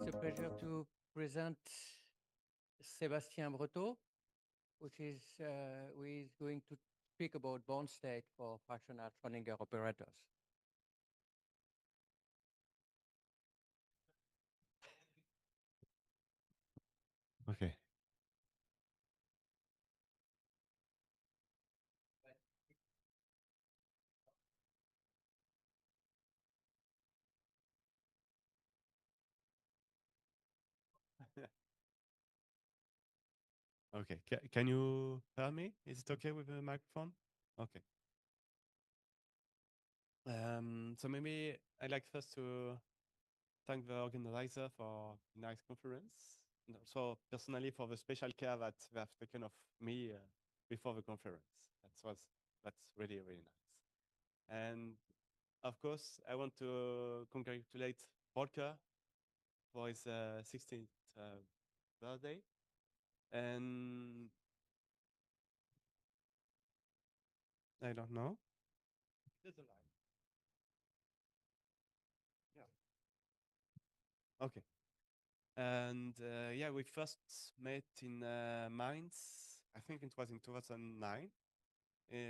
It's a pleasure to present Sebastien Breteaux, who is going to speak about bond state for fractional Schrödinger operators. Okay. Okay. Can you hear me? Is it okay with the microphone? Okay. So maybe I'd like first to thank the organizer for a nice conference, and also personally for the special care that they have taken of me before the conference. That's really, really nice. And of course, I want to congratulate Volker for his 16th birthday. And I don't know. There's a line. Yeah. Okay. And yeah, we first met in Mainz. I think it was in 2009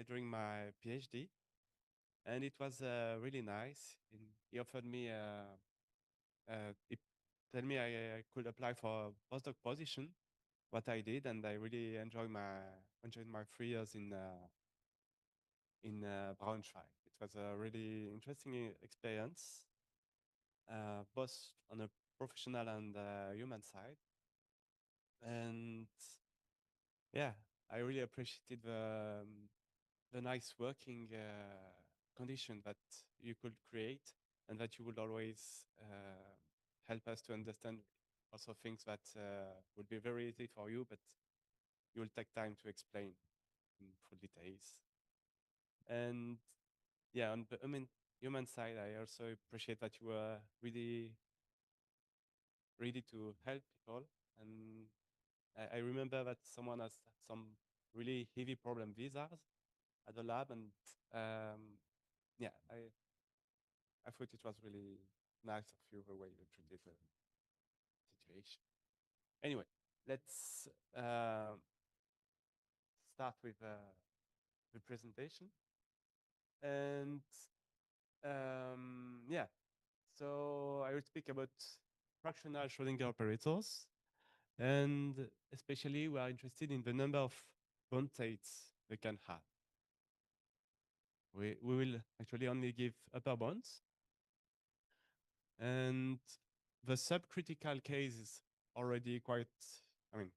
during my PhD, and it was really nice. He offered me, he told me I could apply for a postdoc position, what I did, and I really enjoyed my 3 years in Braunschweig. It was a really interesting experience, both on a professional and human side. And yeah, I really appreciated the nice working condition that you could create, and that you would always help us to understand also things that would be very easy for you, but you will take time to explain in full details. And yeah, on the human side, I also appreciate that you were really ready to help people. And I remember that someone has some really heavy problem visas at the lab, and yeah, I thought it was really nice of you the way you treated the situation. Anyway, let's start with the presentation. And yeah, so I will speak about fractional Schrödinger operators, and especially we are interested in the number of bond states they can have. We will actually only give upper bonds, and the subcritical case is already quite, I mean,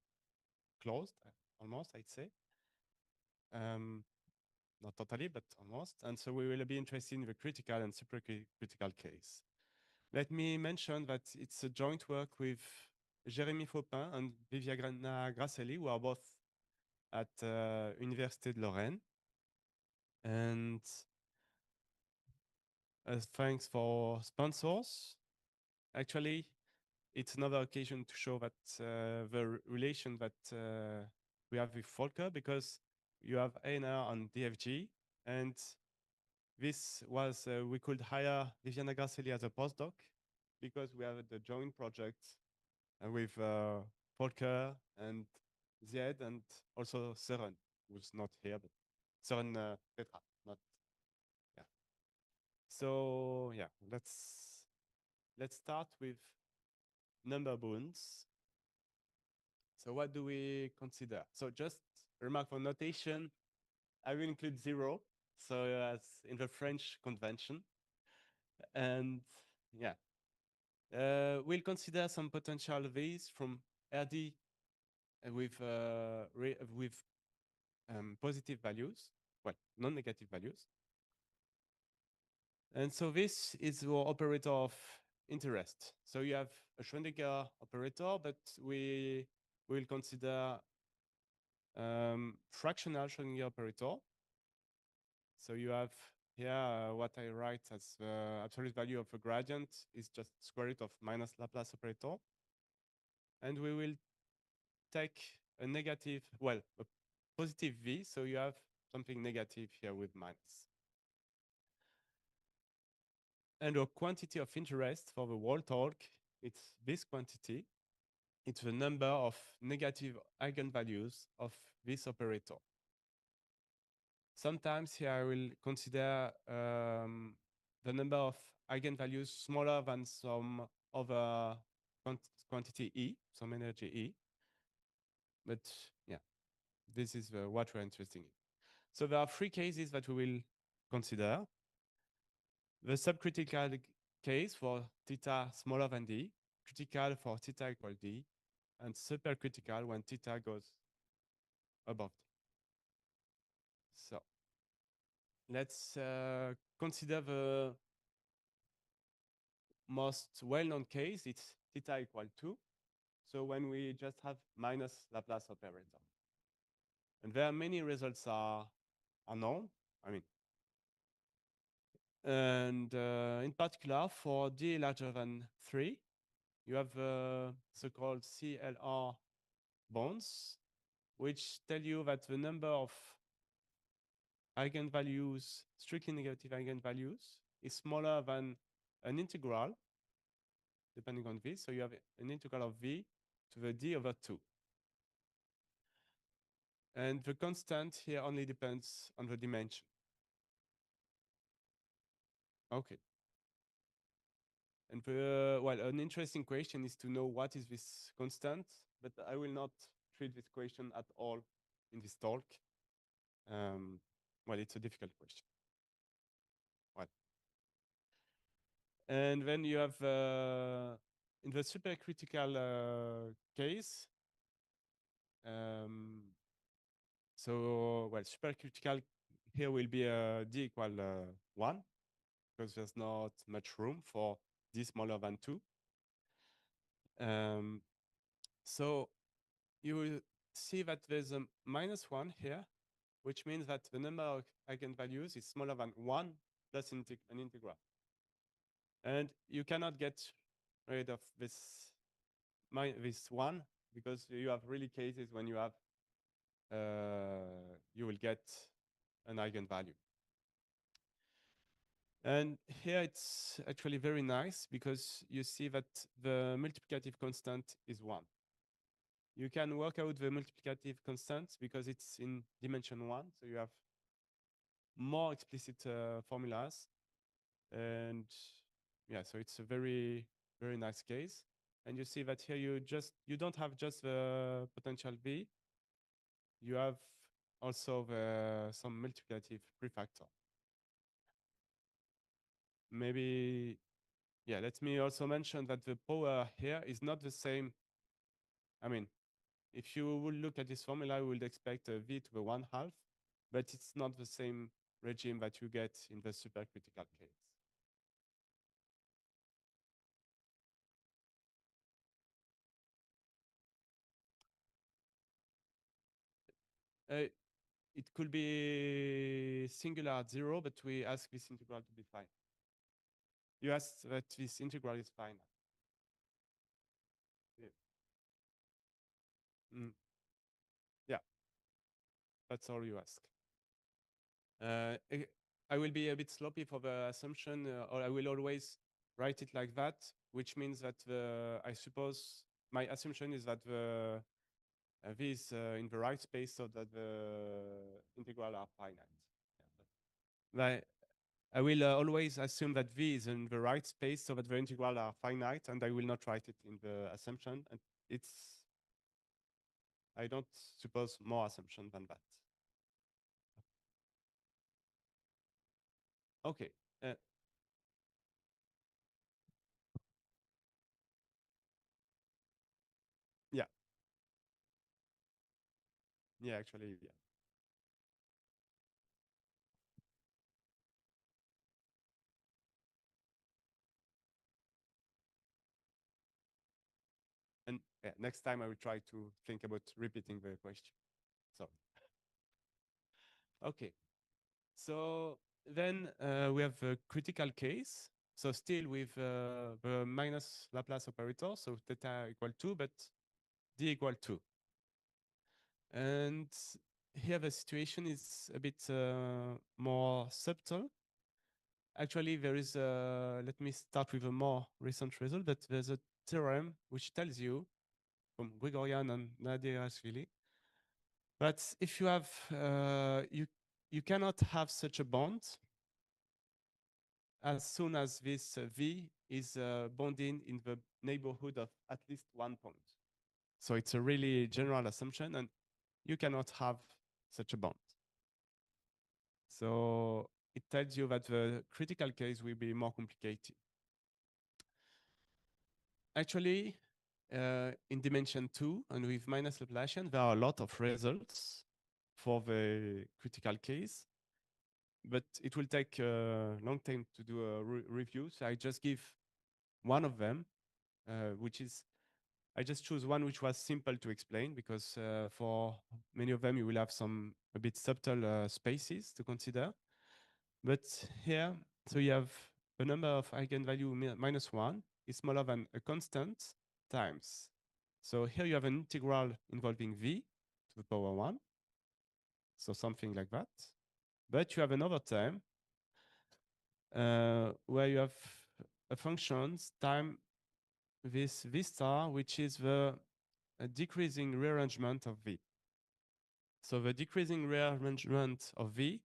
closed, almost, I'd say. Not totally, but almost. And so we will be interested in the critical and supercritical case. Let me mention that it's a joint work with Jérémy Faupin and Viviana Grasselli, who are both at Université de Lorraine. And thanks for sponsors. Actually, it's another occasion to show that the relation that we have with Volker, because you have ANR and DFG, and this was, we could hire Viviana Grasselli as a postdoc because we have the joint project with Volker and Zied, and also Søren, who's not here, but Søren Petra, not, yeah. So yeah, let's start with number bonds. So what do we consider? So just a remark for notation, I will include 0, so as in the French convention. And yeah, we'll consider some potential V's from RD with positive values, well, non-negative values. And so this is our operator of interest. So you have a Schrödinger operator, but we will consider fractional Schrödinger operator. So you have here what I write as the absolute value of a gradient is just square root of minus Laplace operator. And we will take a negative, well, a positive V, so you have something negative here with minus. And our quantity of interest for the whole talk, it's this quantity. It's the number of negative eigenvalues of this operator. Sometimes here I will consider the number of eigenvalues smaller than some other quantity E, some energy E. But yeah, this is what we're interested in. So there are 3 cases that we will consider. The subcritical case for theta smaller than D, critical for theta equal D, and supercritical when theta goes above D. So let's consider the most well-known case. It's theta equal 2. So when we just have minus Laplace operator. And there are many results are known. I mean, and in particular for D larger than 3, you have so-called CLR bonds, which tell you that the number of eigenvalues, strictly negative eigenvalues, is smaller than an integral depending on v. So you have an integral of v to the d over 2. And the constant here only depends on the dimension. Okay. And well, an interesting question is to know what is this constant, but I will not treat this question at all in this talk. Well, it's a difficult question. Well, and then you have in the supercritical case. So well, supercritical here will be d equal 1 because there's not much room for d smaller than 2. So you will see that there's a -1 here, which means that the number of eigenvalues is smaller than 1 plus an integral. And you cannot get rid of this 1 because you have really cases when you have you will get an eigenvalue. And here it's actually very nice because you see that the multiplicative constant is 1. You can work out the multiplicative constant because it's in dimension 1, so you have more explicit formulas. And yeah, so it's a very, very nice case. And you see that here you don't have just the potential V, you have also some multiplicative prefactor. Maybe, yeah, let me also mention that the power here is not the same. I mean, if you will look at this formula, you would expect a V to the 1/2, but it's not the same regime that you get in the supercritical case. It could be singular at 0, but we ask this integral to be finite. You asked that this integral is finite. Yeah. Yeah, that's all you ask. I will be a bit sloppy for the assumption, or I will always write it like that, which means that I suppose my assumption is that the V is in the right space so that the integral are finite. Yeah, I will always assume that V is in the right space so that the integral are finite, and I will not write it in the assumption. And I don't suppose more assumption than that. Okay. Yeah. Yeah, actually, yeah. And yeah, next time I will try to think about repeating the question. So, okay. So then we have a critical case. So still with the minus Laplace operator, so theta equal 2, but d equal 2. And here the situation is a bit more subtle. Actually, there is let me start with a more recent result, but there's a theorem which tells you from Grigorian and Nadirashvili that if you have, you cannot have such a bond as soon as this V is bonding in the neighborhood of at least 1 point. So it's a really general assumption, and you cannot have such a bond. So it tells you that the critical case will be more complicated. Actually, in dimension 2 and with minus Laplacian, there are a lot of results for the critical case, but it will take a long time to do a review. So I just give one of them, which is, I just choose one which was simple to explain because for many of them you will have some a bit subtle spaces to consider. But here, so you have a number of eigenvalue -1 is smaller than a constant times. So here you have an integral involving v to the power 1. So something like that. But you have another term where you have a function's time this V star, which is the decreasing rearrangement of V. So the decreasing rearrangement of V,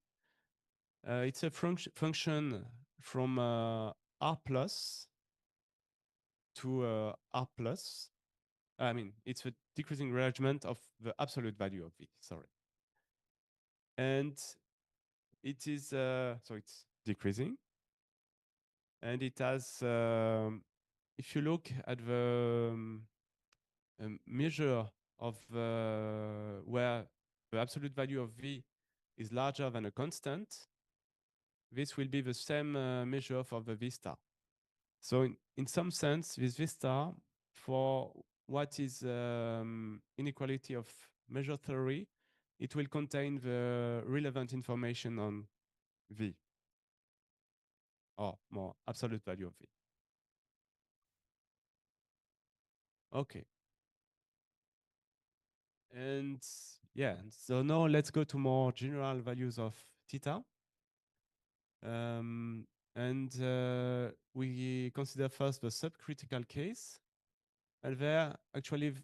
it's a function from R plus to R plus. I mean, it's a decreasing rearrangement of the absolute value of V, sorry. And it is, so it's decreasing. And it has, if you look at the measure of where the absolute value of V is larger than a constant, this will be the same measure for the V star. So in some sense, this V star, for what is inequality of measure theory, it will contain the relevant information on V, or more absolute value of V. Okay. And yeah, so now let's go to more general values of theta. And we consider first the subcritical case. And there, actually,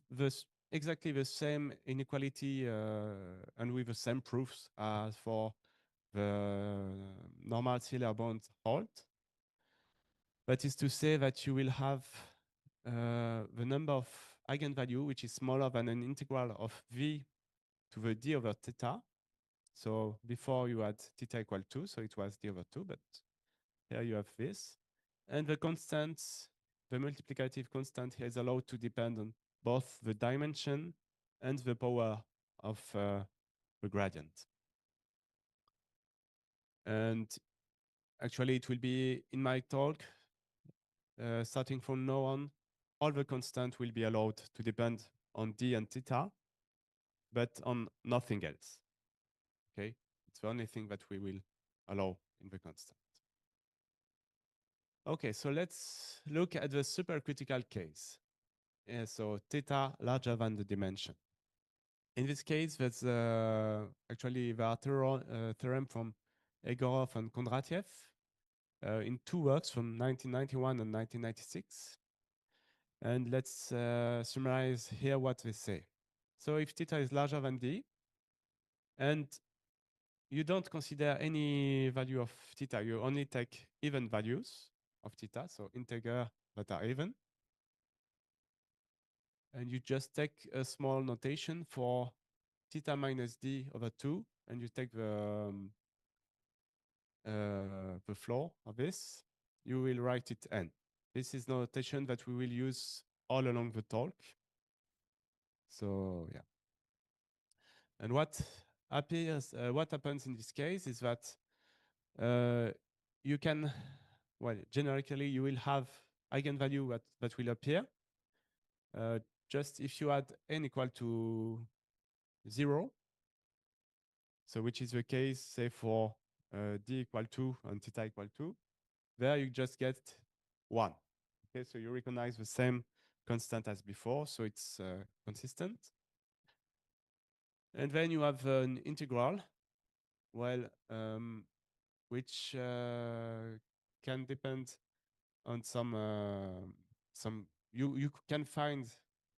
exactly the same inequality and with the same proofs as for the normal scalar bond halt. That is to say that you will have the number of eigenvalue, which is smaller than an integral of V to the d over theta. So before you had theta equal 2, so it was d over 2, but here you have this. And the constants, the multiplicative constant here is allowed to depend on both the dimension and the power of the gradient. And actually, it will be in my talk, starting from now on, all the constants will be allowed to depend on d and theta, but on nothing else. Okay, it's the only thing that we will allow in the constant. Okay, so let's look at the supercritical case. So theta larger than the dimension. In this case, that's actually the theorem from Egorov and Kondratiev in two works from 1991 and 1996. And let's summarize here what they say. So if theta is larger than d, and you don't consider any value of theta, you only take even values of theta, so integer that are even. And you just take a small notation for theta minus d over 2, and you take the floor of this, you will write it n. This is notation that we will use all along the talk. So yeah. And what happens in this case is that you can, well, generically you will have eigenvalue that will appear. Just if you add n equal to 0, so which is the case, say, for d equal 2 and theta equal 2, there you just get 1. Okay, so you recognize the same constant as before, so it's consistent. And then you have an integral, well, which can depend on you can find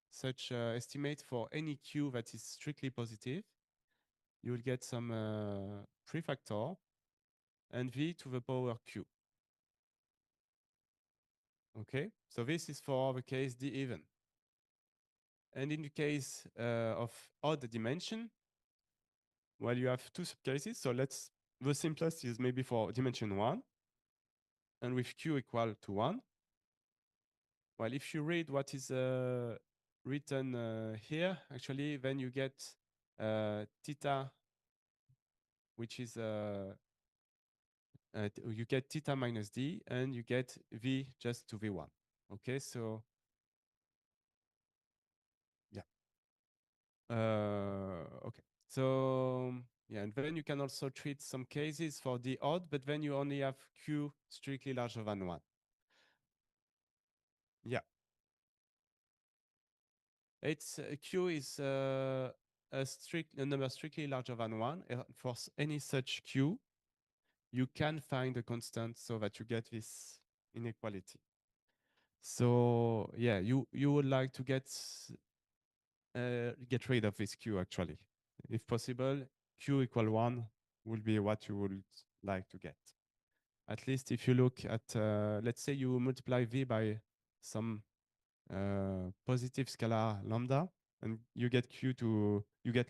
such estimate for any q that is strictly positive. You will get some prefactor and v to the power q. Okay, so this is for the case d even. And in the case of odd dimension, well, you have two subcases. So the simplest is maybe for dimension 1, and with q equal to 1. Well, if you read what is written here, actually, then you get theta, which is you get theta minus d, and you get v just to v1. Okay, so yeah. Okay, so yeah, and then you can also treat some cases for the odd, but then you only have q strictly larger than 1. Yeah. It's q is a number strictly larger than 1. For any such q, you can find a constant so that you get this inequality. So yeah, you would like to get rid of this q actually. If possible, q equal 1 will be what you would like to get. At least if you look at, let's say you multiply v by some positive scalar lambda, and you get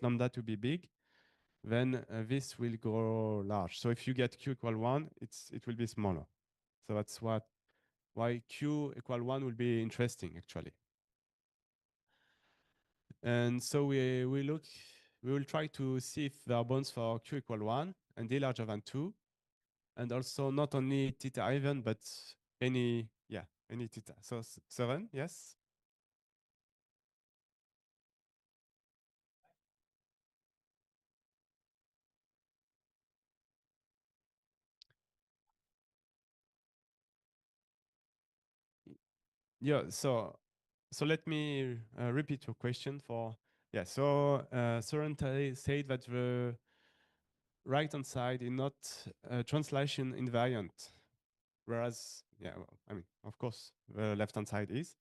lambda to be big, then this will grow large. So if you get q equal 1, it will be smaller. So that's why q equal 1 will be interesting actually. And so we will try to see if there are bonds for q equal 1 and d larger than 2. And also not only theta even, but any theta. So 7, yes? Yeah, so let me repeat your question for, yeah, so Søren said that the right hand side is not translation invariant, whereas, yeah, well, I mean, of course, the left hand side is.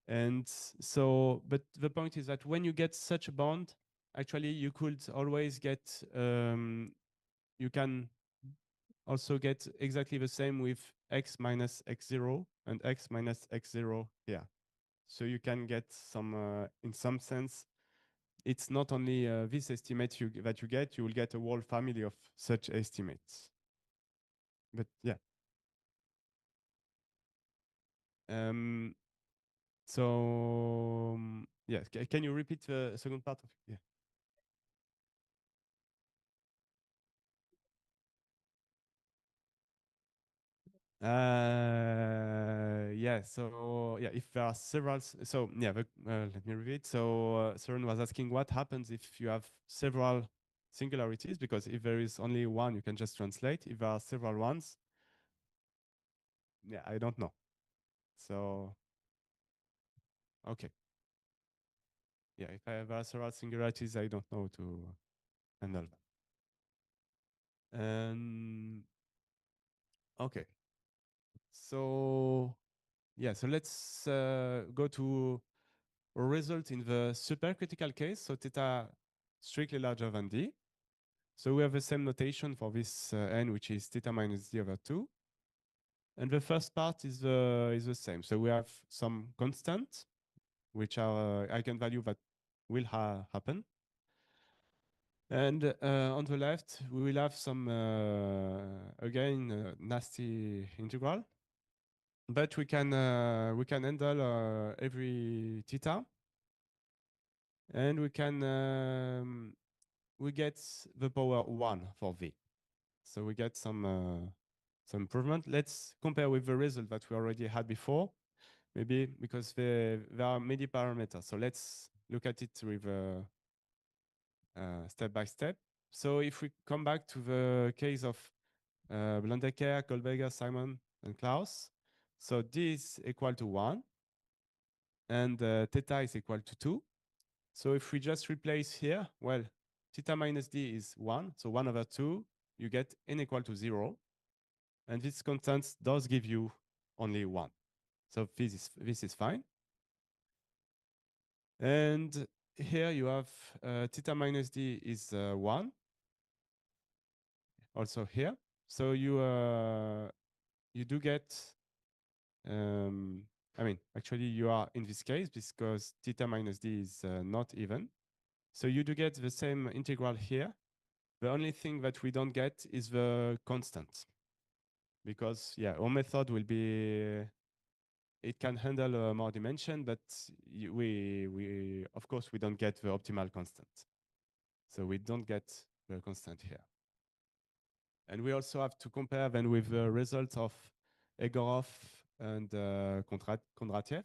And so, but the point is that when you get such a bond, actually you could always get, you can also get exactly the same with x minus x0 and x minus x0 here. So you can get some, in some sense, it's not only this estimate that you get, you will get a whole family of such estimates. But yeah. So yeah, can you repeat the second part of yeah? Yeah. So yeah, if there are several, so yeah, let me repeat. So Søren was asking what happens if you have several singularities, because if there is only one, you can just translate. If there are several ones, yeah, I don't know. So okay, yeah, if there are several singularities, I don't know to handle that. Okay, so yeah, so let's go to a result in the supercritical case, so theta strictly larger than d. So we have the same notation for this n, which is theta minus d over 2. And the first part is the same. So we have some constant, which are eigenvalue that will happen. And on the left, we will have some, again, nasty integral. But we can handle every theta. And we get the power 1 for v. So we get some improvement. Let's compare with the result that we already had before, maybe because there are many parameters. So let's look at it with step by step. So if we come back to the case of Blandecker, Goldberger, Simon, and Klaus, so d is equal to 1, and theta is equal to 2. So if we just replace here, well, theta minus d is 1, so 1 over 2, you get n equal to 0. And this constant does give you only 1. So this is fine. And here you have theta minus d is 1. Also here. So you do get, I mean, actually you are in this case because theta minus d is not even. So you do get the same integral here. The only thing that we don't get is the constant. Because, yeah, our method will be, it can handle more dimension, but we of course, we don't get the optimal constant. So we don't get the constant here. And we also have to compare then with the results of Egorov and Kondratiev.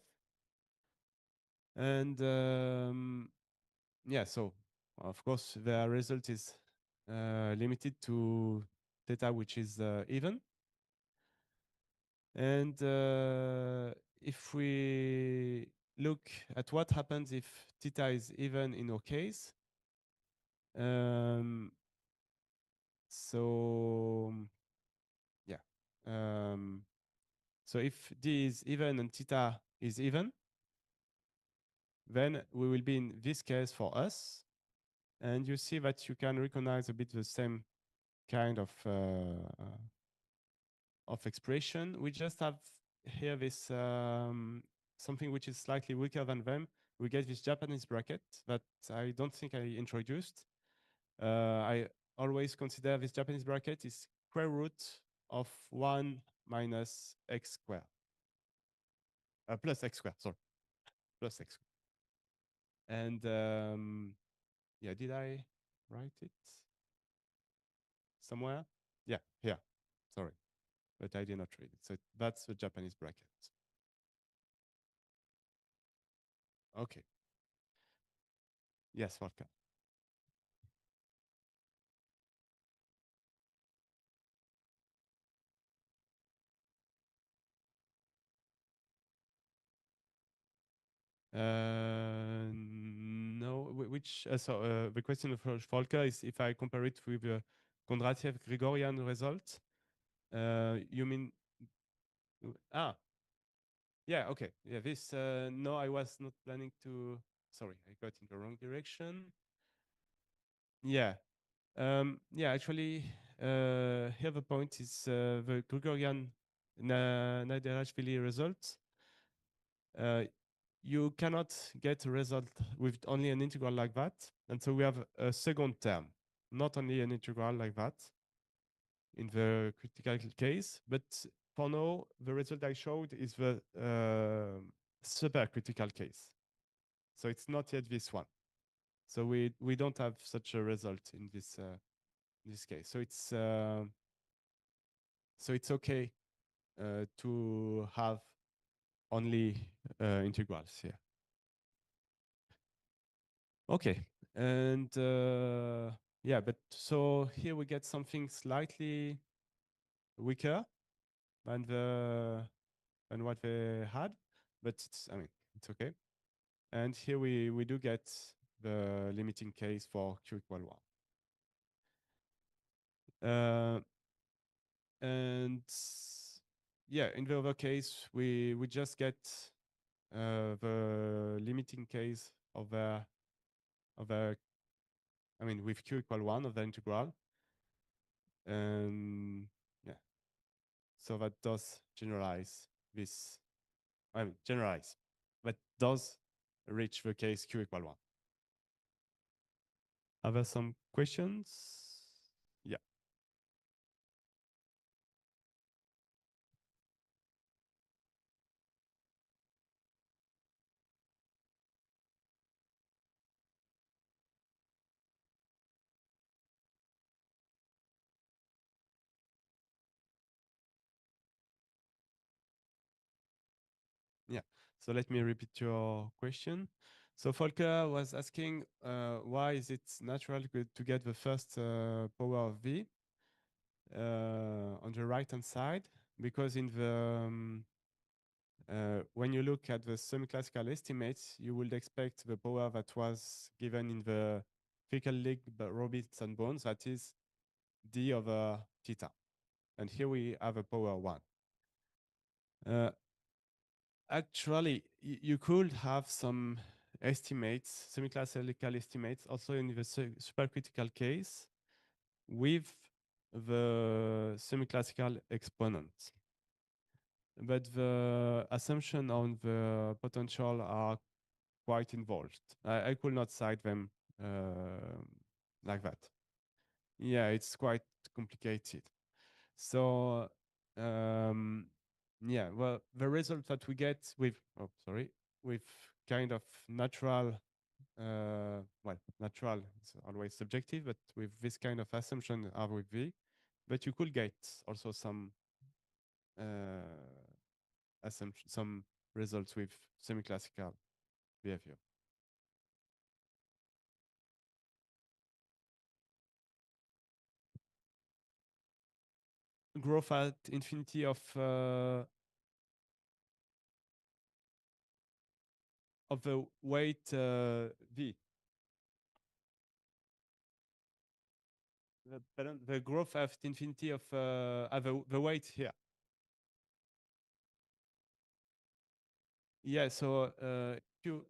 And yeah, so of course, the result is limited to theta, which is even. And if we look at what happens if theta is even in our case, so yeah, so So if D is even and theta is even, then we will be in this case for us. And you see that you can recognize a bit the same kind of expression. We just have here this something which is slightly weaker than them. We get this Japanese bracket that I don't think I introduced. I always consider this Japanese bracket is square root of 1 minus x squared. Plus x squared, sorry. Plus x squared. And yeah, did I write it somewhere? Yeah, here. Sorry. But I did not read it. So that's the Japanese bracket. Okay. Yes, Volker. No, which the question of Volker is if I compare it with the Kondratiev-Grigorian result. You mean yeah, okay. Yeah, this no, I was not planning to. Sorry, I got in the wrong direction. Yeah, yeah. Actually, here the point is the Grigorian Nadarashvili result. You cannot get a result with only an integral like that. And so we have a second term, not only an integral like that in the critical case, but for now, the result I showed is the supercritical case. So it's not yet this one. So we don't have such a result in this case. So it's okay to have only integrals here. Okay, and yeah, but so here we get something slightly weaker than what they had, but I mean it's okay. And here we do get the limiting case for q equal 1. And yeah, in the other case, we just get the limiting case of I mean, with q equal 1 of the integral. And yeah, so that does generalize this. I mean, generalize, but does reach the case q equal 1. Are there some questions? Yeah. Yeah. So let me repeat your question. So Volker was asking why is it natural to get the first power of V on the right-hand side? Because in the when you look at the semi-classical estimates, you would expect the power that was given in the Fickle-Lig Robinson bones, that is d over theta. And here we have a power 1. Actually, you could have some estimates, semi-classical estimates, also in the supercritical case with the semi-classical exponent. But the assumption on the potential are quite involved. I could not cite them like that. Yeah, it's quite complicated. So yeah, well, the result that we get with with kind of natural natural is always subjective, but with this kind of assumption are with V, but you could get also some assumption, some results with semi-classical behavior. Growth at infinity of the weight V. The growth at infinity of the weight here. Yeah, so you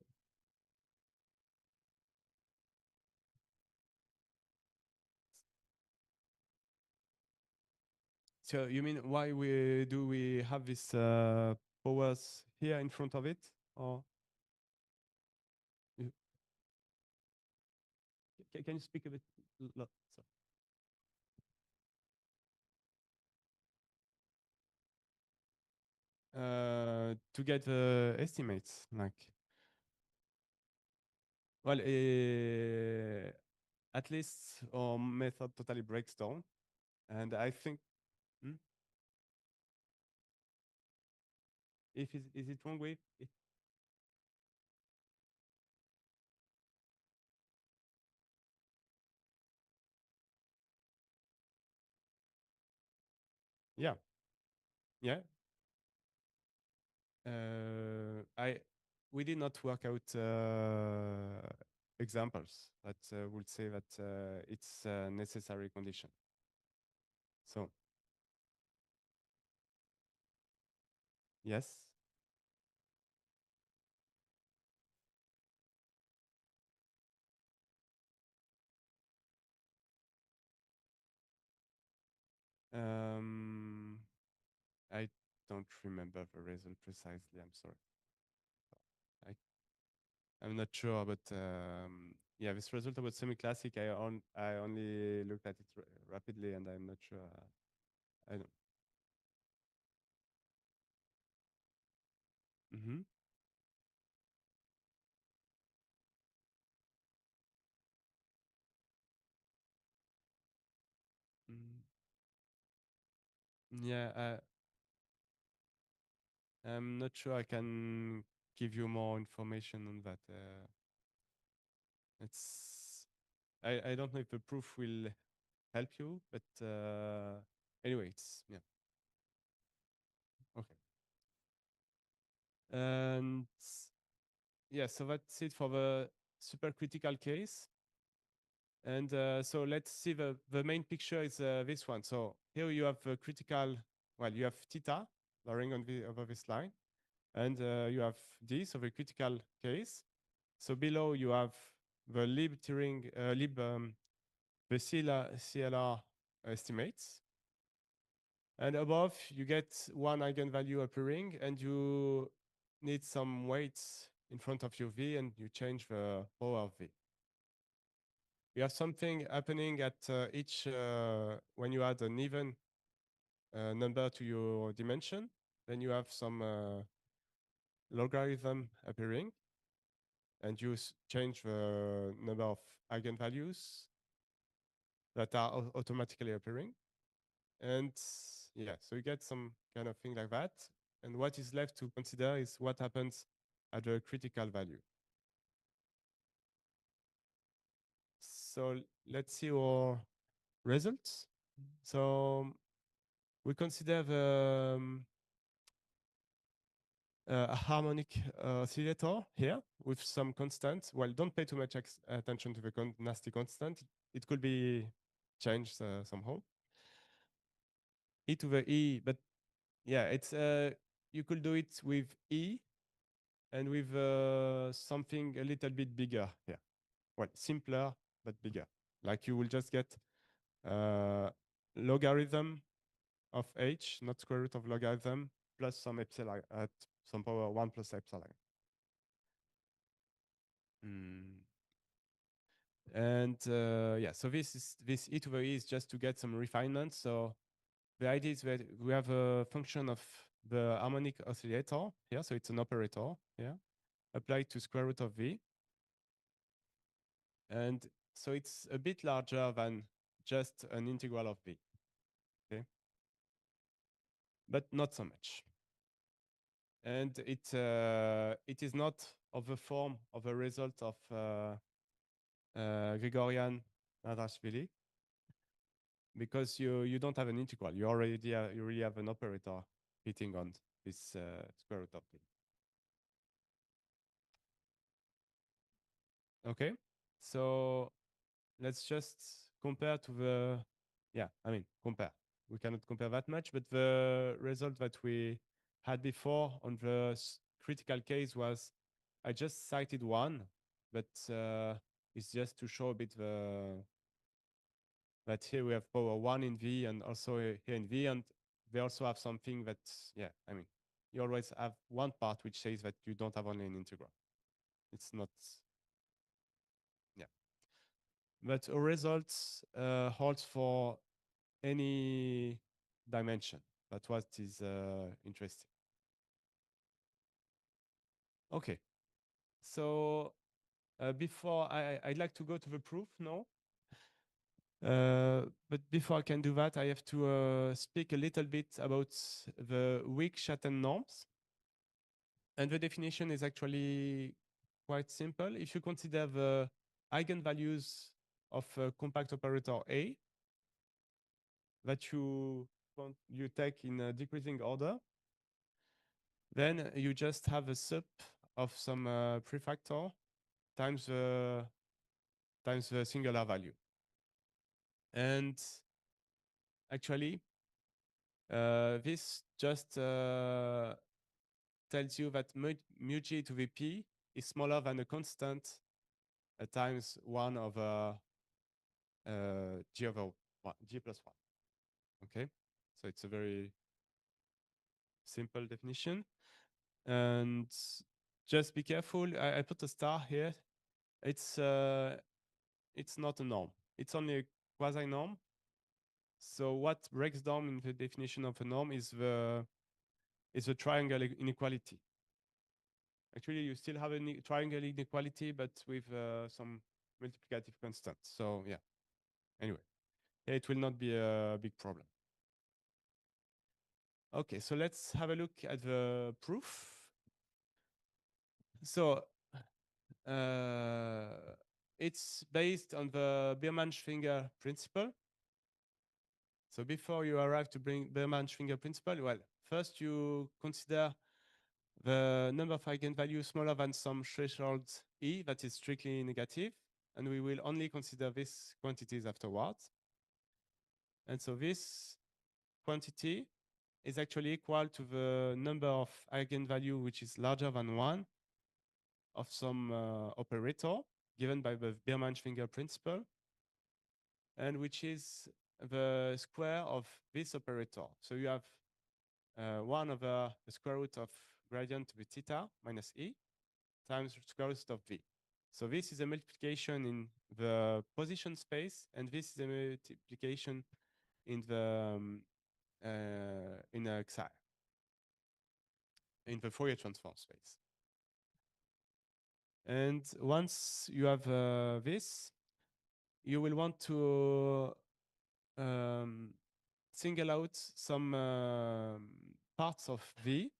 so you mean why we have this powers here in front of it, or you, can you speak a bit? So, to get the estimates, like, well, at least our method totally breaks down, and I think, hmm? If is it wrong way? Yeah, yeah. I we did not work out examples that would say that it's a necessary condition. So yes. Um, I don't remember the result precisely. I'm sorry. I I'm not sure, but yeah, this result about semi-classic, I only looked at it rapidly, and I'm not sure. I don't. Mm-hmm. Mm. Yeah, I'm not sure I can give you more information on that. It's I don't know if the proof will help you, but anyway, it's yeah. Okay. And yeah, so that's it for the supercritical case. And so let's see the main picture is this one. So here you have the critical, well, you have theta lying on the over this line, and you have D, so the critical case. So below you have the the CLR estimates. And above you get one eigenvalue appearing, and you need some weights in front of your V, and you change the power of V. You have something happening at each, when you add an even number to your dimension, then you have some logarithm appearing, and you change the number of eigenvalues that are automatically appearing. And yeah, so you get some kind of thing like that. And what is left to consider is what happens at the critical value. So let's see our results. So we consider the a harmonic oscillator here with some constant. Well, don't pay too much attention to the nasty constant. It could be changed somehow. E to the E, but yeah, it's you could do it with E and with something a little bit bigger here. Well, simpler but bigger. Like you will just get logarithm of h, not square root of logarithm, plus some epsilon at some power 1 plus epsilon. Mm. And yeah, so this e to the e is just to get some refinement. So the idea is that we have a function of the harmonic oscillator here, so it's an operator here, applied to square root of v. And so it's a bit larger than just an integral of v, okay? But not so much. And it is not of the form of a result of Gregorian Nadrashvili, because you don't have an integral. You really have an operator hitting on this square root of v. Okay, so let's just compare to the, yeah, I mean, compare. We cannot compare that much, but the result that we had before on the critical case was I just cited one, but it's just to show a bit that here we have power 1 in V and also here in V, and they also have something that, yeah, I mean, you always have one part which says that you don't have only an integral. It's not, yeah. But a result holds for any dimension. That's what is interesting. Okay, so before I'd like to go to the proof now. But before I can do that, I have to speak a little bit about the weak Schatten norms. And the definition is actually quite simple. If you consider the eigenvalues of a compact operator A that you take in a decreasing order, then you just have a sup of some prefactor times the singular value. And actually, this just tells you that mu g to the p is smaller than a constant times 1 over g over 1, g plus 1. Okay, so it's a very simple definition. And just be careful, I put a star here. It's not a norm. It's only a quasi-norm. So what breaks down in the definition of a norm is the triangle inequality. Actually, you still have a triangle inequality, but with some multiplicative constants. So yeah, anyway, yeah, it will not be a big problem. Okay, so let's have a look at the proof. So it's based on the Biermann-Schwinger principle. So before you arrive to bring Biermann-Schwinger principle, well, first you consider the number of eigenvalues smaller than some threshold E that is strictly negative, and we will only consider these quantities afterwards. And so this quantity is actually equal to the number of eigenvalue which is larger than 1 of some operator given by the Biermann-Schwinger principle, and which is the square of this operator. So you have 1 over the square root of gradient with theta minus E times square root of V. So this is a multiplication in the position space, and this is a multiplication in the in Xi, in the Fourier transform space. And once you have this, you will want to single out some parts of V.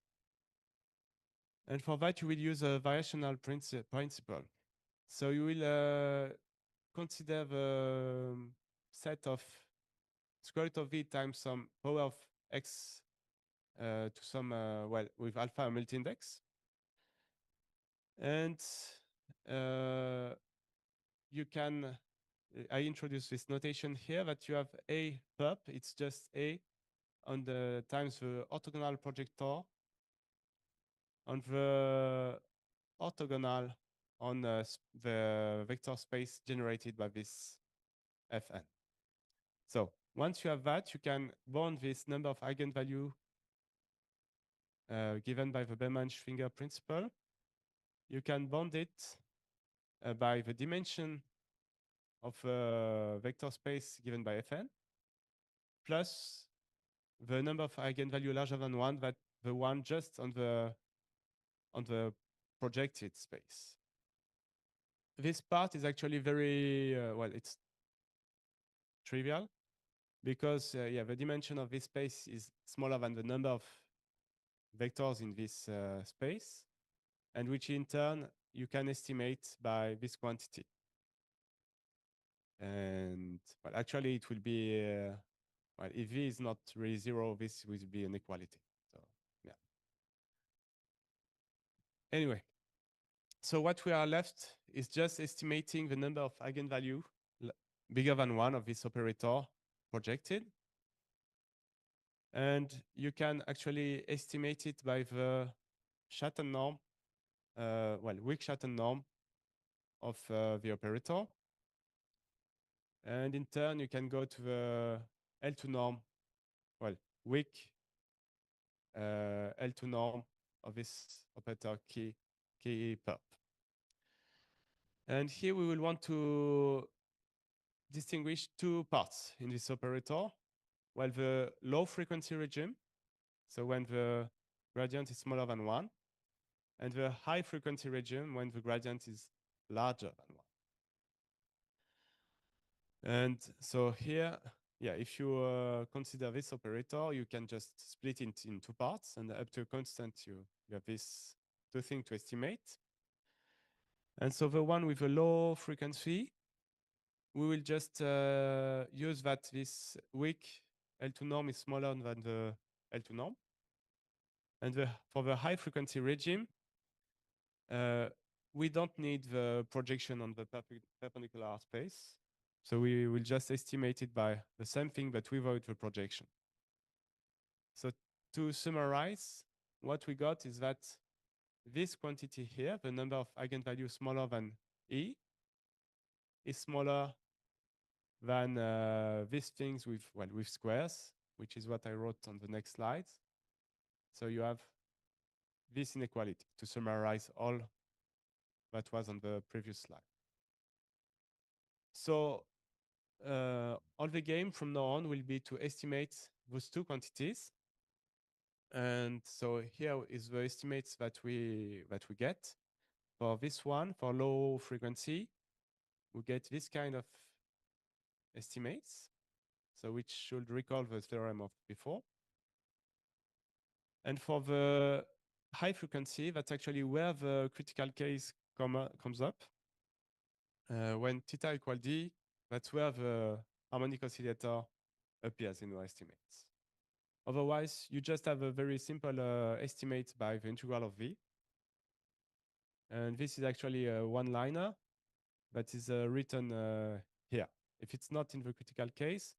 And for that, you will use a variational principle. So you will consider the set of square root of V times some power of x to some, well, with alpha multi-index. And you can, I introduce this notation here that you have A perp, it's just A on the times the orthogonal projector on the orthogonal on the vector space generated by this Fn. So once you have that, you can bound this number of eigenvalue given by the Biermann-Schwinger principle. You can bound it by the dimension of a vector space given by Fn, plus the number of eigenvalue larger than 1, that the one just on the projected space. This part is actually very, well, it's trivial because, yeah, the dimension of this space is smaller than the number of vectors in this space, and which in turn you can estimate by this quantity. And well, actually it will be, well, if V is not really 0, this will be an equality. So yeah. Anyway, so what we are left is just estimating the number of eigenvalue bigger than 1 of this operator projected. And you can actually estimate it by the Schatten norm, weak Schatten norm of the operator. And in turn, you can go to the L2 norm, weak L2 norm of this operator key perp. And here we will want to distinguish two parts in this operator. Well, the low frequency regime, so when the gradient is smaller than 1, and the high frequency regime when the gradient is larger than 1. And so here, if you consider this operator, you can just split it in two parts, and up to a constant, you have these two things to estimate. And so the one with a low frequency, we will just use that this weak L2 norm is smaller than the L2 norm. And for the high frequency regime, we don't need the projection on the perpendicular space. So we will just estimate it by the same thing, but without the projection. So to summarize, what we got is that this quantity here, the number of eigenvalues smaller than E, is smaller than these things with squares, which is what I wrote on the next slide. So you have this inequality to summarize all that was on the previous slide. So all the game from now on will be to estimate those two quantities. And so here is the estimates that we get. For this one, for low frequency, we get this kind of estimates, so which should recall the theorem of before. And for the high frequency, that's actually where the critical case comes up. When theta equal d, that's where the harmonic oscillator appears in our estimates. Otherwise, you just have a very simple estimate by the integral of v. And this is actually a one-liner that is written here. If it's not in the critical case,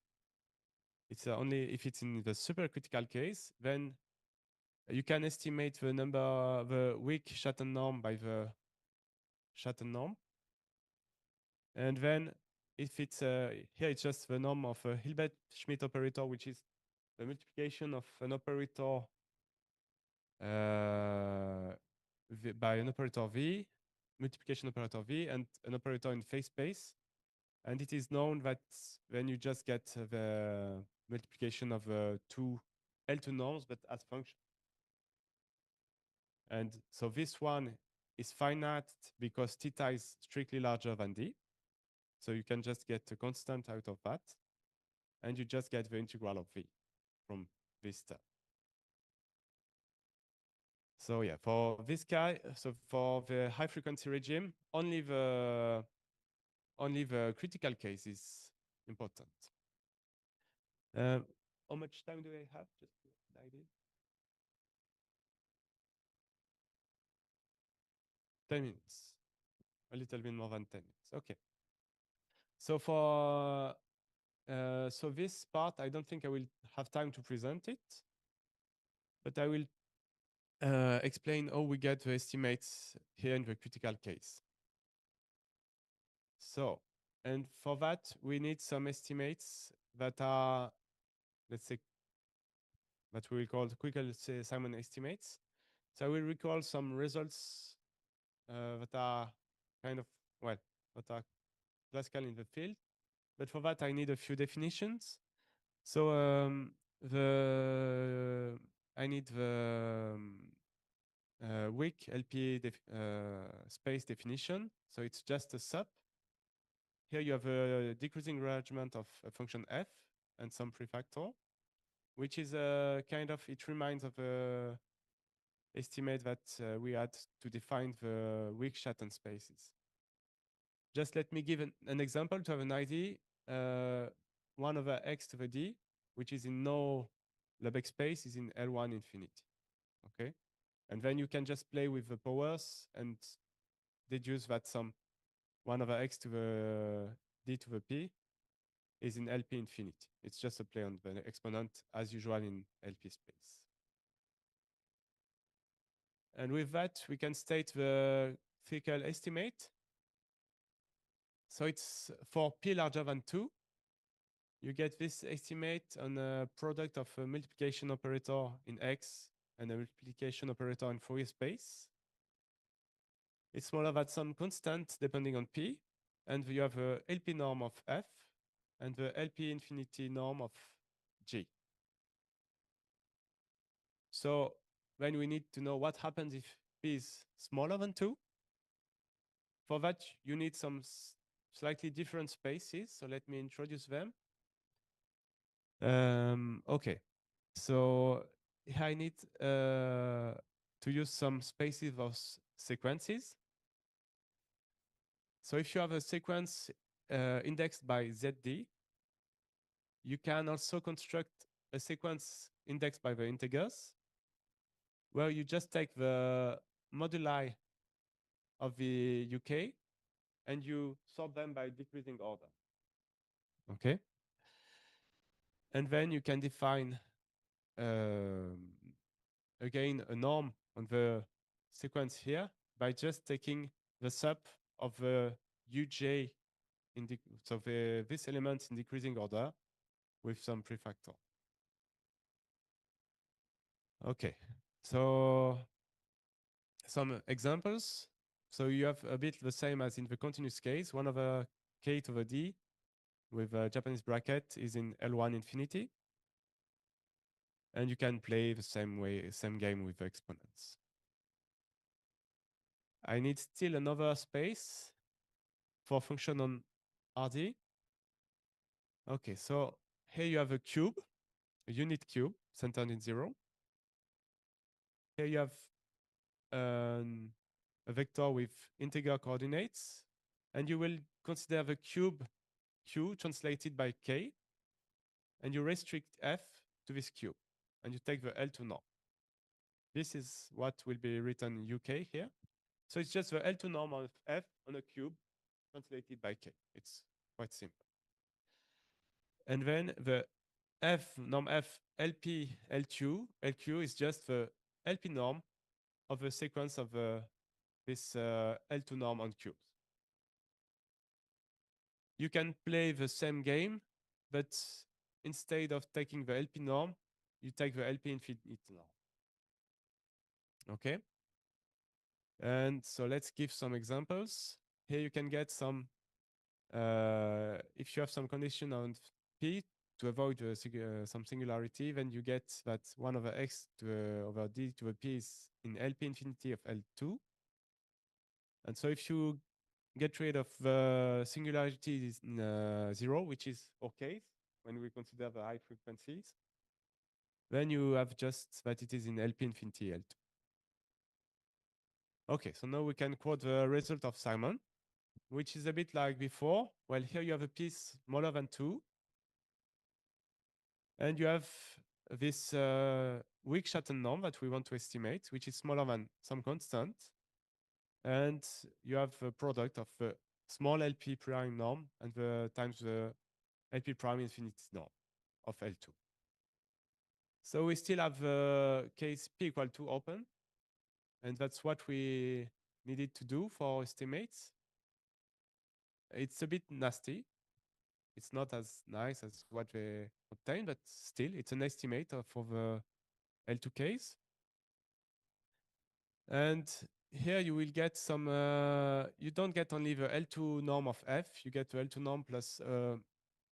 it's only if it's in the supercritical case, then you can estimate the number, the weak Schatten norm by the Schatten norm. And then if it's here, it's just the norm of a Hilbert-Schmidt operator, which is the multiplication of an operator by an operator V, multiplication operator V, and an operator in phase space. And it is known that then you just get the multiplication of two L2 norms, but as function. And so this one is finite because theta is strictly larger than d. So you can just get a constant out of that. And you just get the integral of v from this term. So yeah, for this guy, so for the high frequency regime, only the critical case is important. How much time do I have? Just an idea. 10 minutes. A little bit more than 10 minutes. Okay. So for so this part, I don't think I will have time to present it, but I will explain how we get the estimates here in the critical case. So, and for that, we need some estimates that are, let's say, that we will call the Quickle-Simon estimates. So I will recall some results that are kind of, that are classical in the field. But for that, I need a few definitions. So I need the weak LPA space definition. So it's just a sup. Here you have a decreasing arrangement of a function f and some prefactor, which is a kind of, it reminds of a estimate that we had to define the weak Schatten spaces. Just let me give an example to have an idea. 1 over x to the d, which is in no Lebesgue space, is in L1 infinity. Okay, and then you can just play with the powers and deduce that some 1 over x to the d to the p is in LP infinity. It's just a play on the exponent as usual in LP space. And with that, we can state the Fickle estimate. So it's for p larger than 2, you get this estimate on a product of a multiplication operator in X and a multiplication operator in Fourier space. It's smaller than some constant depending on P, and you have a LP norm of F and the LP infinity norm of G. So then we need to know what happens if P is smaller than 2. For that, you need some slightly different spaces. So let me introduce them. Okay, so I need to use some spaces of sequences. So if you have a sequence indexed by ZD, you can also construct a sequence indexed by the integers, where you just take the moduli of the UK and you sort them by decreasing order. Okay. And then you can define, again, a norm on the sequence here by just taking the sub of the UJ, so this element in decreasing order with some prefactor. Okay, so some examples. So you have a bit the same as in the continuous case. 1 over k to the d with a Japanese bracket is in L1 infinity. And you can play the same game with the exponents. I need still another space for function on RD. Okay, so here you have a cube, a unit cube centered in 0. Here you have a vector with integer coordinates, and you will consider the cube q translated by k, and you restrict f to this cube, and you take the L2 norm. This is what will be written UK here. So it's just the L2 norm of f on a cube translated by k. It's quite simple. And then the f norm f LP LQ is just the LP norm of the sequence of this L2 norm on cubes. You can play the same game, but instead of taking the LP norm, you take the LP infinite norm. Okay. And so let's give some examples. Here you can get some, if you have some condition on P to avoid some singularity, then you get that 1 over x over d to the p is in LP infinity of L2. And so if you get rid of the singularity in 0, which is our case when we consider the high frequencies, then you have just that it is in LP infinity L2. Okay, so now we can quote the result of Simon, which is a bit like before. Well, here you have a piece smaller than 2. And you have this weak Schatten norm that we want to estimate, which is smaller than some constant. And you have a product of the small LP prime norm and the times the LP prime infinity norm of L2. So we still have the case P equal to open. And that's what we needed to do for estimates. It's a bit nasty. It's not as nice as what we obtained, but still, it's an estimate for the L2 case. And here you will get some, you don't get only the L2 norm of F, you get the L2 norm plus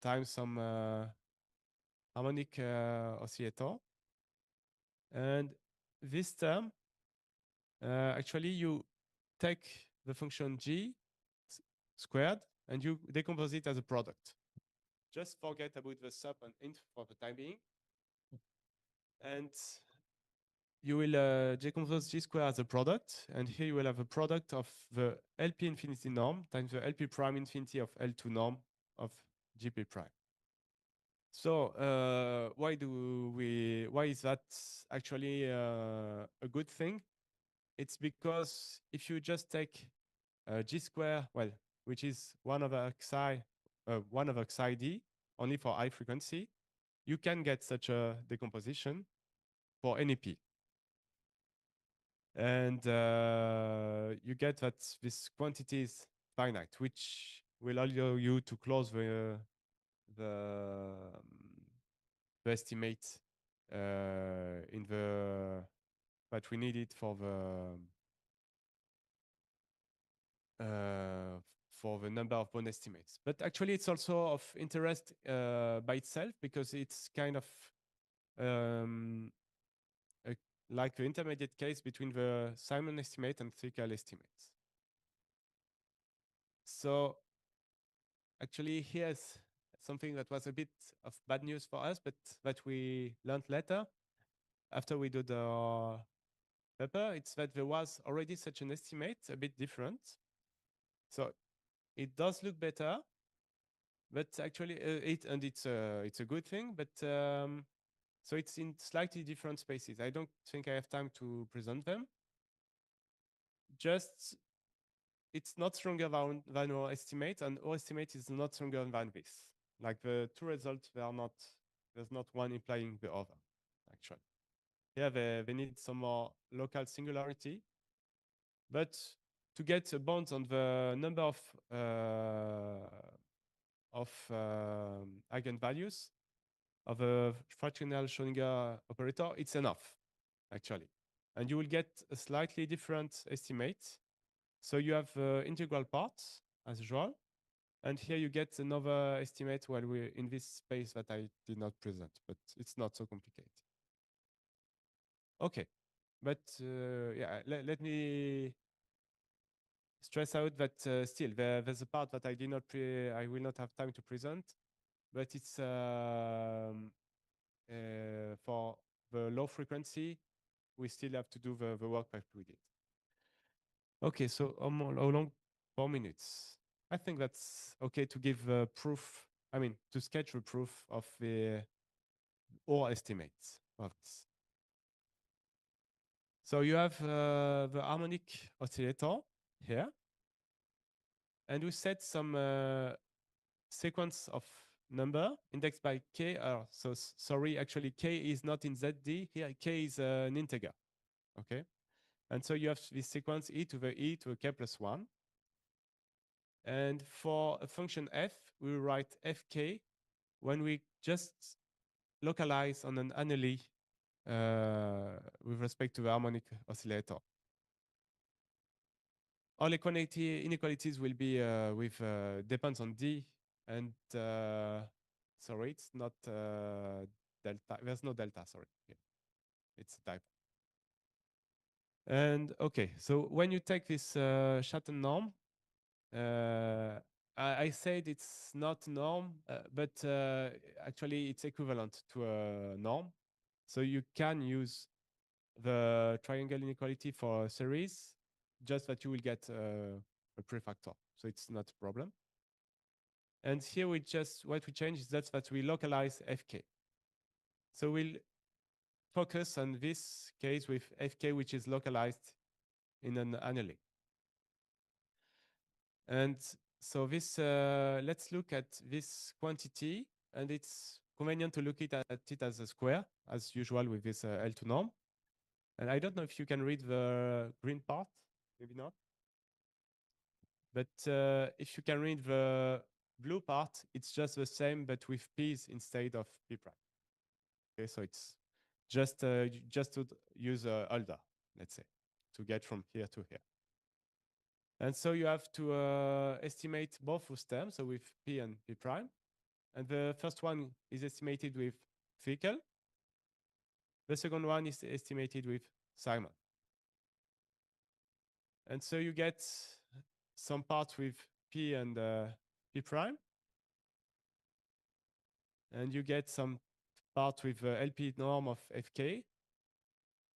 times some harmonic oscillator. And this term, actually you take the function g squared and you decompose it as a product. Just forget about the sub and int for the time being. And you will decompose g squared as a product. And here you will have a product of the LP infinity norm times the LP prime infinity of L2 norm of GP prime. So why is that actually a good thing? It's because if you just take g squared, well, which is 1 over xi d, only for high frequency, you can get such a decomposition for any p. And you get that this quantity is finite, which will allow you to close the, the estimate in the that we needed for the number of bone estimates. But actually, it's also of interest by itself because it's kind of um, a, like the intermediate case between the Simon estimate and Thickle estimates. So actually, here's something that was a bit of bad news for us, but that we learned later after we did the paper. It's that there was already such an estimate, a bit different. So it does look better, but actually it's a good thing. But so it's in slightly different spaces. I don't think I have time to present them. Just it's not stronger than our estimate, and our estimate is not stronger than this. Like the two results, they are not. There's not one implying the other. Actually, yeah, they need some more local singularity, but to get a bound on the number of eigenvalues of a fractional Schrödinger operator, it's enough, actually. And you will get a slightly different estimate. So you have the integral part, as usual. And here you get another estimate while we're in this space that I did not present, but it's not so complicated. Okay, but yeah, let me stress out that still there's a part that I did not I will not have time to present, but it's for the low frequency, we still have to do the work that we did. Okay, so how long? 4 minutes. I think that's okay to give proof. I mean, to sketch the proof of the or estimates of this. So you have the harmonic oscillator here, and we set some sequence of number indexed by k. So sorry, actually k is not in ZD here. K is an integer. Okay, and so you have this sequence e to the k plus 1. And for a function f, we write fk when we just localize on an anomaly with respect to the harmonic oscillator. All inequalities will be with depends on d, and sorry, it's not delta. There's no delta. Sorry, yeah. It's a type. And okay, so when you take this Schatten norm, I said it's not norm, but actually it's equivalent to a norm. So you can use the triangle inequality for a series, just that you will get a prefactor. So it's not a problem. And here we just, what we change is that we localize fk. So we'll focus on this case with fk, which is localized in an anomaly. And so this, let's look at this quantity, and it's convenient to look at it as a square, as usual with this L2 norm. And I don't know if you can read the green part, maybe not. But if you can read the blue part, it's just the same, but with p's instead of p prime. Okay, so it's just to use Alda, let's say, to get from here to here. And so you have to estimate both those terms, so with p and p prime. And the first one is estimated with Thickle. The second one is estimated with Simon. And so you get some part with p and p prime. And you get some part with LP norm of fk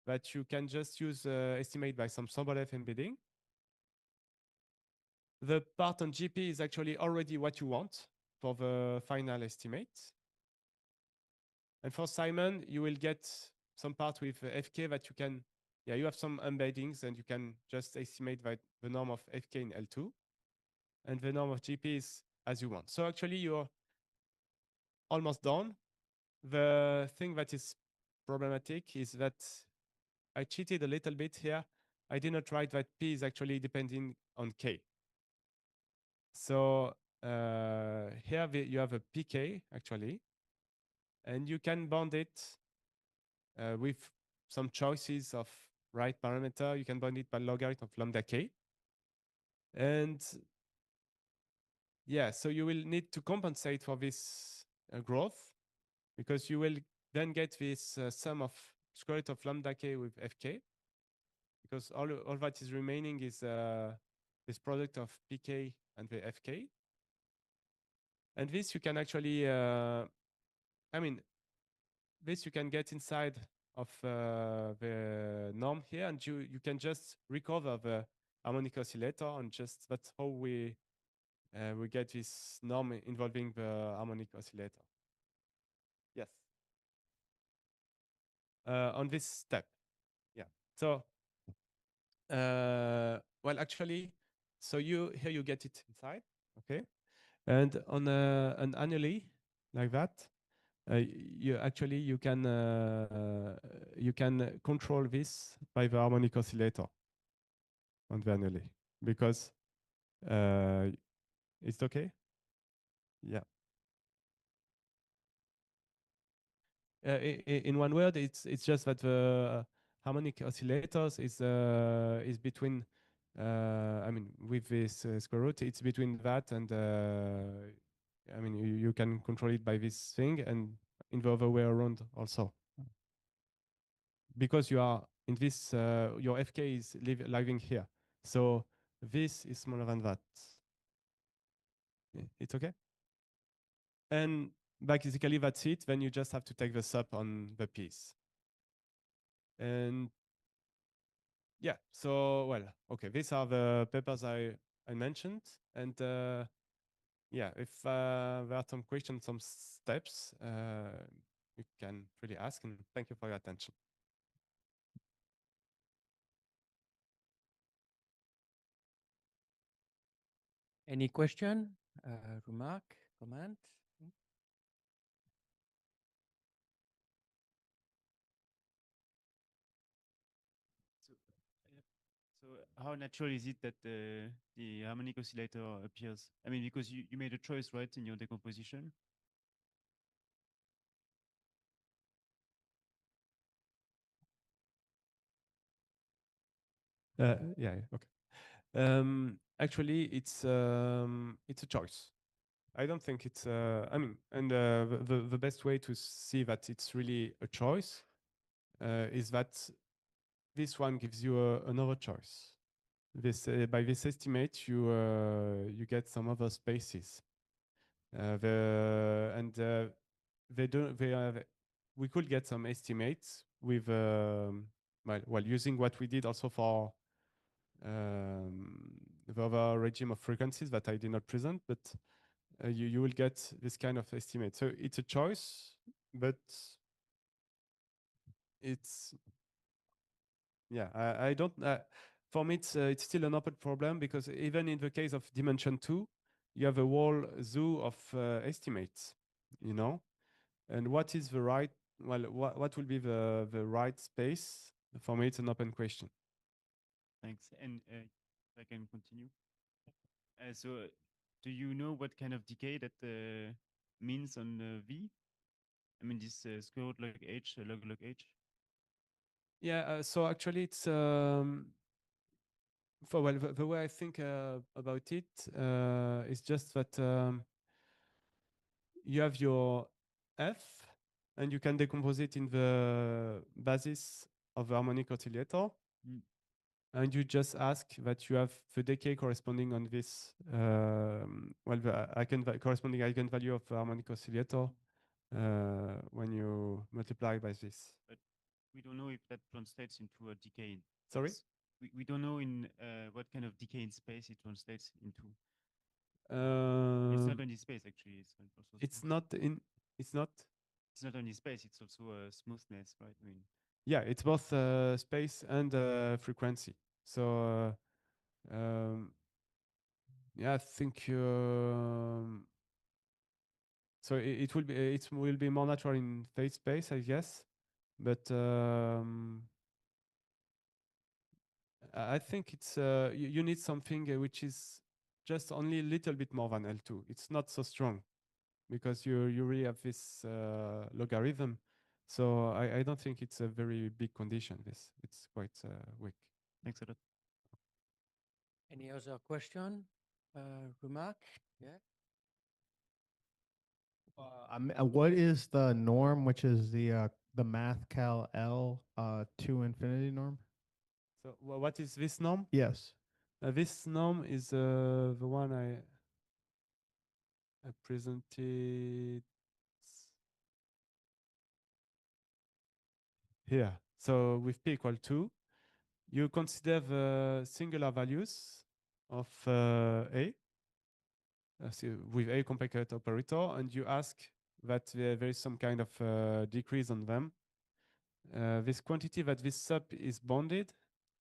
that you can just use estimate by some Sobolev embedding. The part on GP is actually already what you want for the final estimate. And for Simon, you will get some part with fk that you can, yeah, you have some embeddings and you can just estimate that the norm of fk in L2. And the norm of GP is as you want. So actually you're almost done. The thing that is problematic is that I cheated a little bit here. I did not write that P is actually depending on K. So here you have a pk actually, and you can bound it with some choices of right parameter. You can bound it by logarithm of lambda k. And yeah, so you will need to compensate for this growth, because you will then get this sum of square root of lambda k with fk, because all that is remaining is this product of pk and the fk. And this you can actually, I mean, this you can get inside of the norm here, and you can just recover the harmonic oscillator, and just that's how we get this norm involving the harmonic oscillator. Yes. On this step, yeah. So, well, actually, so here you get it inside, okay, and on an annually like that, you can control this by the harmonic oscillator on the annually, because it's okay. Yeah. In one word, it's just that the harmonic oscillators is between. I mean, with this square root, it's between that and. I mean, you can control it by this thing, and in the other way around also. Because you are in this, your fk is living here, so this is smaller than that. It's okay. And basically that's it. Then you just have to take the sub on the piece. And yeah, so well, okay, these are the papers I mentioned. And yeah, if there are some questions, some steps, you can really ask. And thank you for your attention. Any question, remark, comment? So, so how natural is it that the harmonic oscillator appears? I mean, because you made a choice, right, in your decomposition? Yeah, okay. Actually, it's a choice. I don't think it's. I mean, and the best way to see that it's really a choice is that this one gives you another choice. This by this estimate, you get some other spaces. They don't. We could get some estimates with well using what we did also for the other regime of frequencies that I did not present, but you will get this kind of estimate. So it's a choice, but it's, yeah, I don't, for me, it's still an open problem, because even in the case of dimension 2, you have a whole zoo of estimates, you know, and what is the right, well, what will be the right space? For me, it's an open question. Thanks. And if I can continue. So do you know what kind of decay that means on V? I mean, this square root log h, log h? Yeah, so actually it's, for, well, the way I think about it is just that you have your F, and you can decompose it in the basis of the harmonic oscillator. Mm. And you just ask that you have the decay corresponding on this, well, the corresponding eigenvalue of the harmonic oscillator when you multiply by this. But we don't know if that translates into a decay. Sorry? We don't know in what kind of decay in space it translates into. It's not only space, actually. It's not in. It's not. It's not only space. It's also smoothness, right? I mean. Yeah, it's both space and frequency. So yeah, I think so. It will be more natural in phase space, I guess. But I think it's you need something which is just only a little bit more than L2. It's not so strong because you really have this logarithm. So I don't think it's a very big condition. This it's quite weak. Thanks a lot. Any other question, remark? Yeah. What is the norm, which is the math cal L to infinity norm? So what is this norm? Yes. This norm is the one I presented here. So with p equal 2, you consider the singular values of A so with a complicated operator, and you ask that there is some kind of decrease on them. This quantity that this sub is bounded,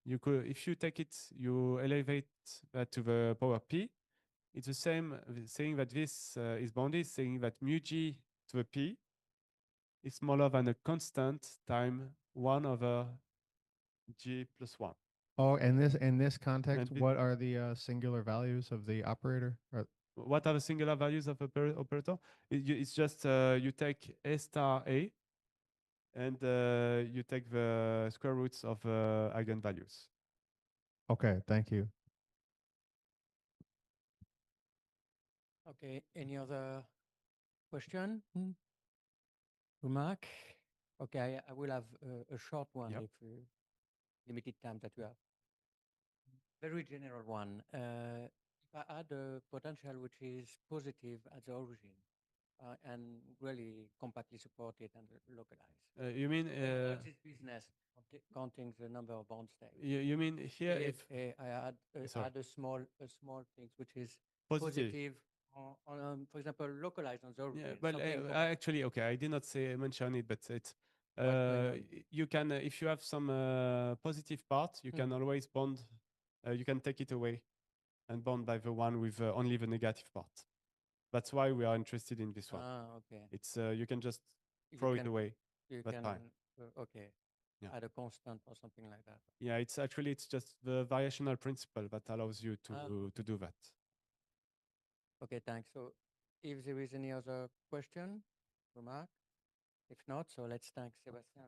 you could, if you take it, you elevate that to the power p. It's the same saying that this is bounded, saying that mu g to the p is smaller than a constant time 1 over g plus 1. Oh, in this context, And what are the singular values of the operator? what are the singular values of operator? It's just you take a star a, and you take the square roots of eigenvalues. Okay, thank you. Okay. Any other question? Remark? Okay, I will have a short one Yep. if limited time that we have. Very general one. If I add a potential which is positive at the origin and really compactly supported and localized, You mean what's its business counting the number of bond states? you mean here if I add sorry. add a small thing which is positive? positive on for example, localized on the origin. Yeah, well, something actually, okay, I did not say mention it, but it's What's going on? you can if you have some positive part, you can always bond. You can take it away and bond by the one with only the negative part. That's why we are interested in this one. Okay. It's you can just You throw it can- away. You that can time. Okay. Yeah. Add a constant or something like that. Yeah, it's actually it's just the variational principle that allows you to do that. Okay, thanks. So if there is any other question, remark, if not, so let's thank Sebastien.